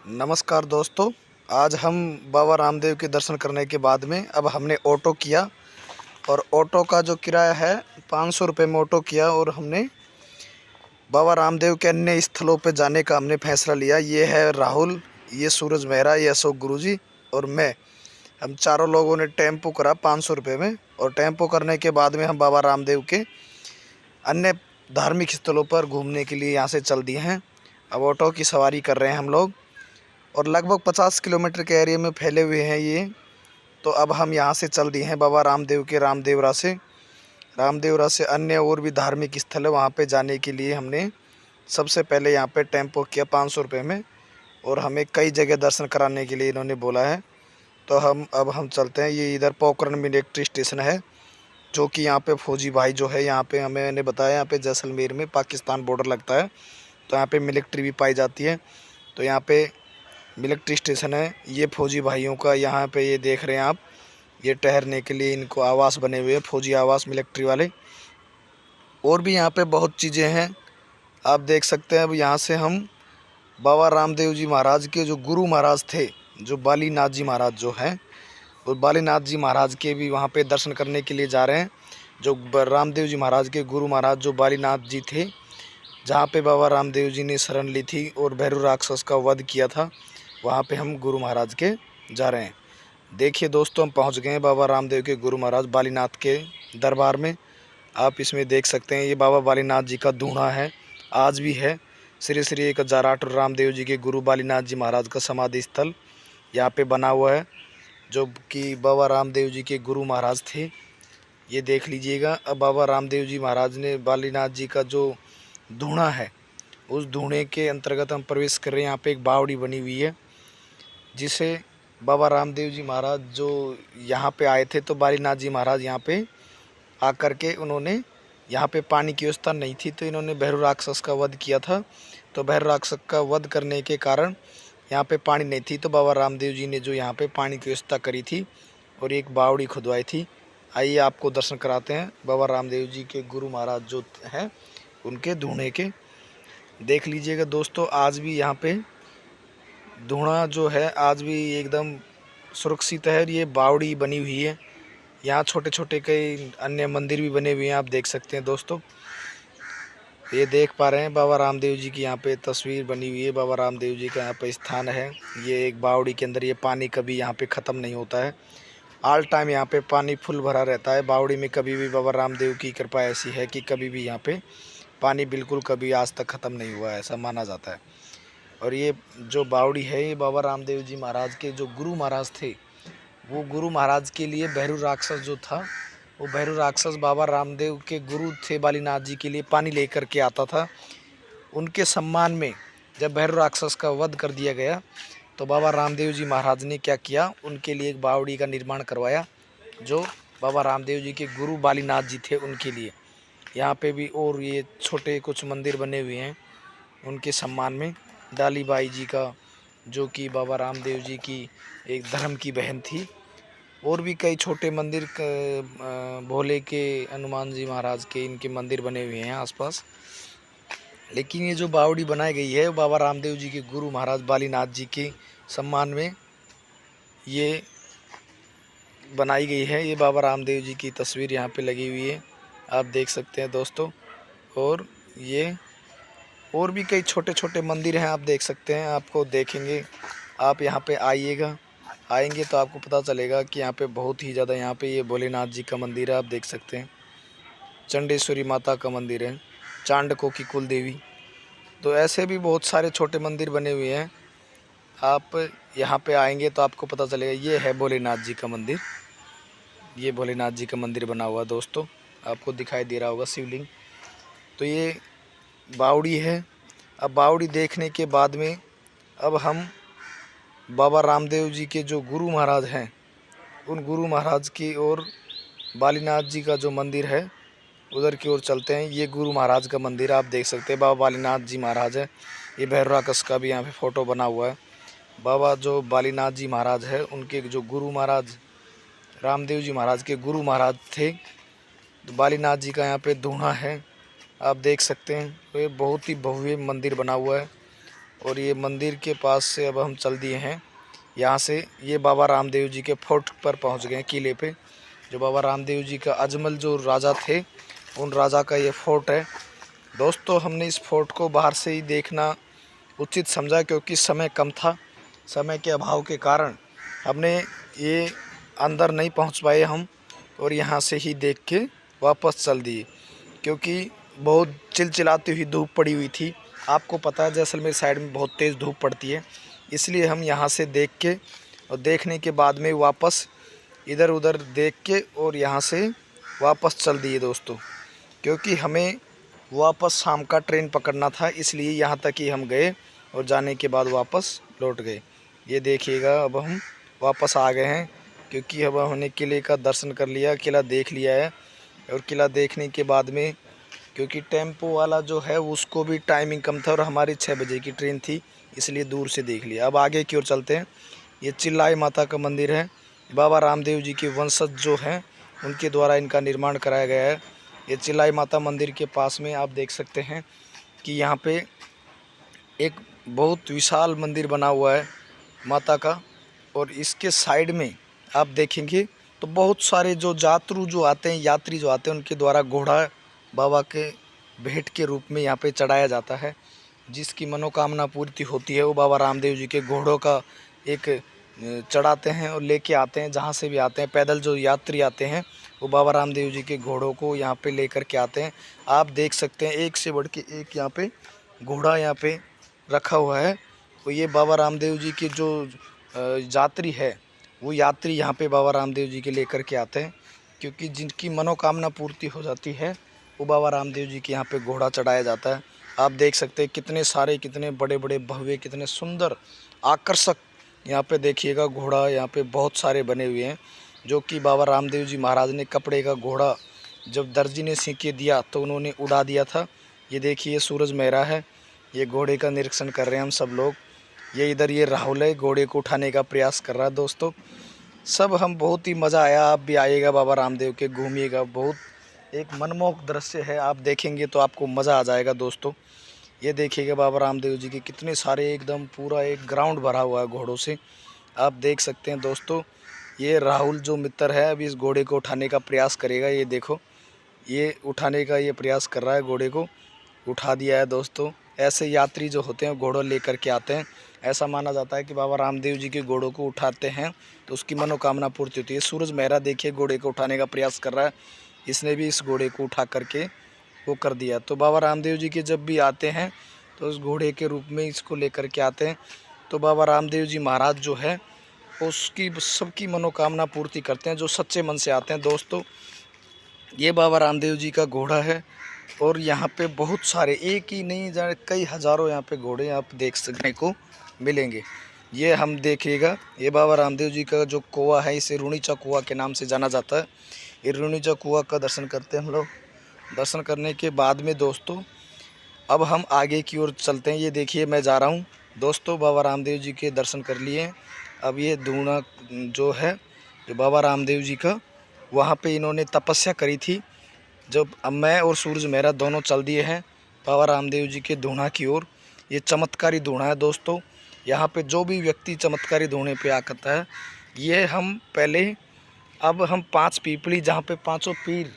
नमस्कार दोस्तों। आज हम बाबा रामदेव के दर्शन करने के बाद में अब हमने ऑटो किया और ऑटो का जो किराया है 500 रुपये में ऑटो किया और हमने बाबा रामदेव के अन्य स्थलों पे जाने का हमने फैसला लिया। ये है राहुल, ये सूरज मेहरा, ये अशोक गुरुजी और मैं। हम चारों लोगों ने टेम्पो करा 500 रुपये में और टेम्पो करने के बाद में हम बाबा रामदेव के अन्य धार्मिक स्थलों पर घूमने के लिए यहाँ से चल दिए हैं। अब ऑटो की सवारी कर रहे हैं हम लोग और लगभग 50 किलोमीटर के एरिया में फैले हुए हैं ये। तो अब हम यहाँ से चल दिए हैं बाबा रामदेव के रामदेवरा से अन्य और भी धार्मिक स्थल है, वहाँ पे जाने के लिए हमने सबसे पहले यहाँ पे टेम्पो किया 500 रुपये में और हमें कई जगह दर्शन कराने के लिए इन्होंने बोला है। तो हम चलते हैं। ये इधर पोखरण मिलिट्री स्टेशन है जो कि यहाँ पे फौजी भाई जो है यहाँ पे मैंने बताया, यहाँ पे जैसलमेर में पाकिस्तान बॉर्डर लगता है तो यहाँ पे मिलिट्री भी पाई जाती है। तो यहाँ पे मिलिट्री स्टेशन है ये फौजी भाइयों का। यहाँ पे ये देख रहे हैं आप, ये ठहरने के लिए इनको आवास बने हुए हैं, फौजी आवास मिलिट्री वाले। और भी यहाँ पे बहुत चीज़ें हैं आप देख सकते हैं। अब यहाँ से हम बाबा रामदेव जी महाराज के जो गुरु महाराज थे, जो बालीनाथ जी महाराज जो हैं, और बालीनाथ जी महाराज के भी वहाँ पे दर्शन करने के लिए जा रहे हैं। जो रामदेव जी महाराज के गुरु महाराज जो बालीनाथ जी थे, जहाँ पे बाबा रामदेव जी ने शरण ली थी और भैरव राक्षस का वध किया था, वहाँ पे हम गुरु महाराज के जा रहे हैं। देखिए दोस्तों, हम पहुँच गए हैं बाबा रामदेव के गुरु महाराज बालीनाथ के दरबार में। आप इसमें देख सकते हैं ये बाबा बालीनाथ जी का दूल्हा है, आज भी है। श्री श्री 1008 रामदेव जी के गुरु बालीनाथ जी महाराज का समाधि स्थल यहाँ पे बना हुआ है, जो कि बाबा रामदेव जी के गुरु महाराज थे। ये देख लीजिएगा। अब बाबा रामदेव जी महाराज ने बालीनाथ जी का जो धूणा है, उस धूणे के अंतर्गत हम प्रवेश कर रहे हैं। यहाँ पे एक बावड़ी बनी हुई है जिसे बाबा रामदेव जी महाराज जो यहाँ पे आए थे, तो बालीनाथ जी महाराज यहाँ पे आकर के उन्होंने, यहाँ पे पानी की व्यवस्था नहीं थी तो इन्होंने भैरव राक्षस का वध किया था। तो भैरव राक्षस का वध करने के कारण यहाँ पे पानी नहीं थी, तो बाबा रामदेव जी ने जो यहाँ पे पानी की व्यवस्था करी थी और एक बावड़ी खुदवाई थी। आइए आपको दर्शन कराते हैं बाबा रामदेव जी के गुरु महाराज जो हैं उनके धूणे के। देख लीजिएगा दोस्तों, आज भी यहाँ पे धूणा जो है आज भी एकदम सुरक्षित है। ये बावड़ी बनी हुई है। यहाँ छोटे छोटे कई अन्य मंदिर भी बने हुए हैं, आप देख सकते हैं दोस्तों। ये देख पा रहे हैं बाबा रामदेव जी की यहाँ पे तस्वीर बनी हुई है। बाबा रामदेव जी का यहाँ पे स्थान है। ये एक बावड़ी के अंदर ये पानी कभी यहाँ पे ख़त्म नहीं होता है, ऑल टाइम यहाँ पे पानी फुल भरा रहता है बावड़ी में। कभी भी बाबा रामदेव की कृपा ऐसी है कि कभी भी यहाँ पे पानी बिल्कुल कभी आज तक ख़त्म नहीं हुआ है, ऐसा माना जाता है। और ये जो बावड़ी है ये बाबा रामदेव जी महाराज के जो गुरु महाराज थे, वो गुरु महाराज के लिए भैरव राक्षस जो था, वो भैरव राक्षस बाबा रामदेव के गुरु थे बालीनाथ जी के लिए पानी लेकर के आता था। उनके सम्मान में जब भैरव राक्षस का वध कर दिया गया तो बाबा रामदेव जी महाराज ने क्या किया, उनके लिए एक बावड़ी का निर्माण करवाया जो बाबा रामदेव जी के गुरु बालीनाथ जी थे उनके लिए। यहाँ पे भी और ये छोटे कुछ मंदिर बने हुए हैं उनके सम्मान में। डालीबाई जी का, जो कि बाबा रामदेव जी की एक धर्म की बहन थी। और भी कई छोटे मंदिर, भोले के, हनुमान जी महाराज के, इनके मंदिर बने हुए हैं आसपास। लेकिन ये जो बावड़ी बनाई गई है बाबा रामदेव जी के गुरु महाराज बालीनाथ जी के सम्मान में ये बनाई गई है। ये बाबा रामदेव जी की तस्वीर यहाँ पे लगी हुई है, आप देख सकते हैं दोस्तों। और ये और भी कई छोटे छोटे मंदिर हैं, आप देख सकते हैं। आपको देखेंगे, आप यहाँ पे आएंगे तो आपको पता चलेगा कि यहाँ पे बहुत ही ज़्यादा, यहाँ पे ये भोलेनाथ जी का मंदिर है, आप देख सकते हैं। चंडेश्वरी माता का मंदिर है, चांडकों की कुल देवी। तो ऐसे भी बहुत सारे छोटे मंदिर बने हुए हैं। आप यहाँ पे आएंगे तो आपको पता चलेगा। ये है भोलेनाथ जी का मंदिर, ये भोलेनाथ जी का मंदिर बना हुआ दोस्तों, आपको दिखाई दे रहा होगा शिवलिंग। तो ये बावड़ी है। अब बावड़ी देखने के बाद में अब हम बाबा रामदेव जी के जो गुरु महाराज हैं उन गुरु महाराज की ओर, बालीनाथ जी का जो मंदिर है उधर की ओर चलते हैं। ये गुरु महाराज का मंदिर आप देख सकते हैं, बाबा बालीनाथ जी महाराज है। ये भैरव राक्षस का भी यहाँ पे फ़ोटो बना हुआ है। बाबा जो बालीनाथ जी महाराज है उनके जो गुरु महाराज रामदेव जी महाराज के गुरु महाराज थे, तो बालीनाथ जी का यहाँ पे धूणा है, आप देख सकते हैं। तो ये बहुत ही भव्य मंदिर बना हुआ है और ये मंदिर के पास से अब हम चल दिए हैं। यहाँ से ये बाबा रामदेव जी के फोर्ट पर पहुँच गए, किले पे। जो बाबा रामदेव जी का अजमल जो राजा थे, उन राजा का ये फोर्ट है दोस्तों। हमने इस फोर्ट को बाहर से ही देखना उचित समझा, क्योंकि समय कम था। समय के अभाव के कारण हमने ये अंदर नहीं पहुंच पाए हम, और यहाँ से ही देख के वापस चल दिए, क्योंकि बहुत चिलचिलाती हुई धूप पड़ी हुई थी। आपको पता है जैसलमेर साइड में बहुत तेज़ धूप पड़ती है, इसलिए हम यहाँ से देख के और देखने के बाद में वापस इधर उधर देख के और यहाँ से वापस चल दिए दोस्तों, क्योंकि हमें वापस शाम का ट्रेन पकड़ना था, इसलिए यहाँ तक ही हम गए और जाने के बाद वापस लौट गए। ये देखिएगा, अब हम वापस आ गए हैं, क्योंकि अब हमने किले का दर्शन कर लिया, किला देख लिया है। और किला देखने के बाद में, क्योंकि टेम्पो वाला जो है उसको भी टाइमिंग कम था और हमारी 6 बजे की ट्रेन थी, इसलिए दूर से देख लिया। अब आगे की ओर चलते हैं। ये चिल्लाई माता का मंदिर है। बाबा रामदेव जी के वंशज जो हैं उनके द्वारा इनका निर्माण कराया गया है। ये चिल्लाई माता मंदिर के पास में आप देख सकते हैं कि यहाँ पे एक बहुत विशाल मंदिर बना हुआ है माता का, और इसके साइड में आप देखेंगे तो बहुत सारे जो यात्रु जो आते हैं, यात्री जो आते हैं, उनके द्वारा घोड़ा बाबा के भेंट के रूप में यहाँ पे चढ़ाया जाता है। जिसकी मनोकामना पूर्ति होती है वो बाबा रामदेव जी के घोड़ों का एक चढ़ाते हैं और लेके आते हैं। जहाँ से भी आते हैं पैदल जो यात्री आते हैं, वो बाबा रामदेव जी के घोड़ों को यहाँ पे लेकर के आते हैं। आप देख सकते हैं एक से बढ़ के एक यहाँ पे घोड़ा यहाँ पे रखा हुआ है। तो ये बाबा रामदेव जी के जो यात्री है, वो यात्री यहाँ पे बाबा रामदेव जी के लेकर के आते हैं, क्योंकि जिनकी मनोकामना पूर्ति हो जाती है वो बाबा रामदेव जी के यहाँ पे घोड़ा चढ़ाया जाता है। आप देख सकते हैं कितने सारे, कितने बड़े बड़े भव्य, कितने सुंदर आकर्षक यहाँ पे देखिएगा घोड़ा यहाँ पे बहुत सारे बने हुए हैं, जो कि बाबा रामदेव जी महाराज ने कपड़े का घोड़ा जब दर्जी ने सी के दिया तो उन्होंने उड़ा दिया था। ये देखिए सूरज मेहरा है, ये घोड़े का निरीक्षण कर रहे हैं हम सब लोग। ये इधर ये राहुल है, घोड़े को उठाने का प्रयास कर रहा है दोस्तों। सब हम बहुत ही मज़ा आया। आप भी आइएगा बाबा रामदेव के, घूमिएगा। बहुत एक मनमोहक दृश्य है, आप देखेंगे तो आपको मज़ा आ जाएगा दोस्तों। ये देखिएगा बाबा रामदेव जी के कितने सारे, एकदम पूरा एक ग्राउंड भरा हुआ है घोड़ों से, आप देख सकते हैं दोस्तों। ये राहुल जो मित्र है अभी इस घोड़े को उठाने का प्रयास करेगा। ये देखो, ये उठाने का ये प्रयास कर रहा है, घोड़े को उठा दिया है दोस्तों। ऐसे यात्री जो होते हैं घोड़ों लेकर के आते हैं। ऐसा माना जाता है कि बाबा रामदेव जी के घोड़ों को उठाते हैं तो उसकी मनोकामना पूर्ति होती है। सूरज मेहरा देखिए घोड़े को उठाने का प्रयास कर रहा है, इसने भी इस घोड़े को उठा करके वो कर दिया। तो बाबा रामदेव जी के जब भी आते हैं तो उस घोड़े के रूप में इसको लेकर के आते हैं। तो बाबा रामदेव जी महाराज जो है उसकी सबकी मनोकामना पूर्ति करते हैं जो सच्चे मन से आते हैं दोस्तों। ये बाबा रामदेव जी का घोड़ा है, और यहाँ पे बहुत सारे, एक ही नहीं जाने कई हज़ारों यहाँ पे घोड़े आप देख सकने को मिलेंगे। ये हम देखिएगा, ये बाबा रामदेव जी का जो कुआँ है इसे रुणीचा कुआँ के नाम से जाना जाता है। ये रुणीचा कुआँ का दर्शन करते हैं हम लोग। दर्शन करने के बाद में दोस्तों अब हम आगे की ओर चलते हैं। ये देखिए मैं जा रहा हूँ दोस्तों, बाबा रामदेव जी के दर्शन कर लिए। अब ये धूना जो है जो बाबा रामदेव जी का, वहाँ पे इन्होंने तपस्या करी थी। जब अब मैं और सूरज मेहरा दोनों चल दिए हैं बाबा रामदेव जी के धूना की ओर। ये चमत्कारी धूना है दोस्तों। यहाँ पे जो भी व्यक्ति चमत्कारी धूने पे आकर है, ये हम पहले, अब हम 5 पीपली, जहाँ पे 5 पीर,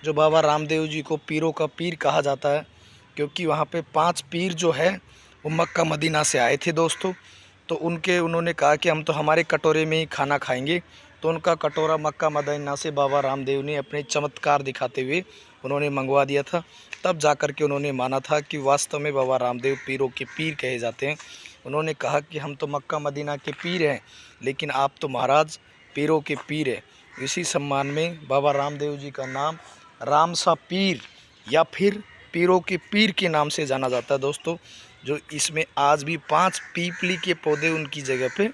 जो बाबा रामदेव जी को पीरों का पीर कहा जाता है, क्योंकि वहाँ पे 5 पीर जो है वो मक्का मदीना से आए थे दोस्तों। तो उन्होंने कहा कि हम तो हमारे कटोरे में ही खाना खाएंगे। तो उनका कटोरा मक्का मदीना से बाबा रामदेव ने अपने चमत्कार दिखाते हुए उन्होंने मंगवा दिया था। तब जा कर के उन्होंने माना था कि वास्तव में बाबा रामदेव पीरों के पीर कहे जाते हैं। उन्होंने कहा कि हम तो मक्का मदीना के पीर हैं, लेकिन आप तो महाराज पीरों के पीर हैं। इसी सम्मान में बाबा रामदेव जी का नाम रामसा पीर या फिर पीरों के पीर के नाम से जाना जाता है दोस्तों। जो इसमें आज भी 5 पीपली के पौधे उनकी जगह पे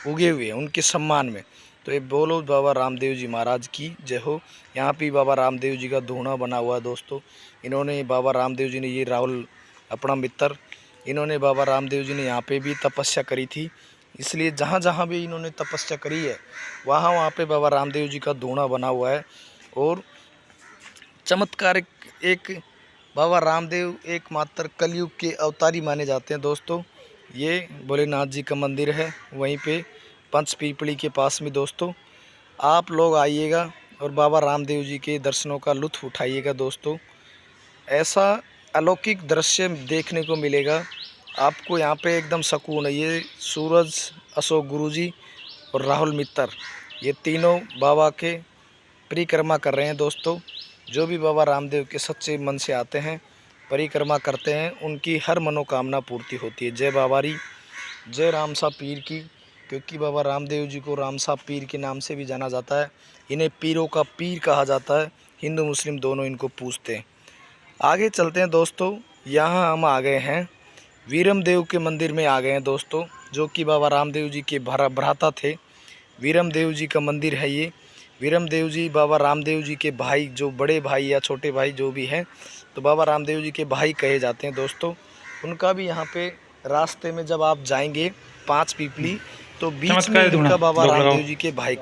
उगे हुए हैं उनके सम्मान में। तो ये बोलो बाबा रामदेव जी महाराज की जय हो। यहाँ पे बाबा रामदेव जी का धूना बना हुआ है दोस्तों। इन्होंने, बाबा रामदेव जी ने, ये राहुल अपना मित्र, इन्होंने, बाबा रामदेव जी ने यहाँ पे भी तपस्या करी थी। इसलिए जहाँ जहाँ भी इन्होंने तपस्या करी है वहाँ वहाँ पे बाबा रामदेव जी का धूना बना हुआ है। और चमत्कार एक बाबा रामदेव एकमात्र कलयुग के अवतारी माने जाते हैं दोस्तों। ये भोलेनाथ जी का मंदिर है, वहीं पे पंचपीपली के पास में। दोस्तों आप लोग आइएगा और बाबा रामदेव जी के दर्शनों का लुत्फ़ उठाइएगा। दोस्तों ऐसा अलौकिक दृश्य देखने को मिलेगा आपको यहाँ पे, एकदम सुकून है। ये सूरज, अशोक गुरुजी और राहुल मित्तर, ये तीनों बाबा के परिक्रमा कर रहे हैं। दोस्तों जो भी बाबा रामदेव के सच्चे मन से आते हैं, परिक्रमा करते हैं, उनकी हर मनोकामना पूर्ति होती है। जय बाबारी, जय रामसा पीर की, क्योंकि बाबा रामदेव जी को रामसा पीर के नाम से भी जाना जाता है। इन्हें पीरों का पीर कहा जाता है, हिंदू मुस्लिम दोनों इनको पूजते हैं। आगे चलते हैं दोस्तों, यहाँ हम आ गए हैं वीरम देव के मंदिर में आ गए हैं दोस्तों, जो कि बाबा रामदेव जी के भ्राता थे। वीरम देव जी का मंदिर है ये। वीरम देव जी बाबा रामदेव जी के भाई, जो बड़े भाई या छोटे भाई जो भी हैं, तो बाबा रामदेव जी के भाई कहे जाते हैं। दोस्तों उनका भी यहाँ पे रास्ते में जब आप जाएंगे 5 पीपली, तो बीच में इनका बाबा रामदेव जी के भाई का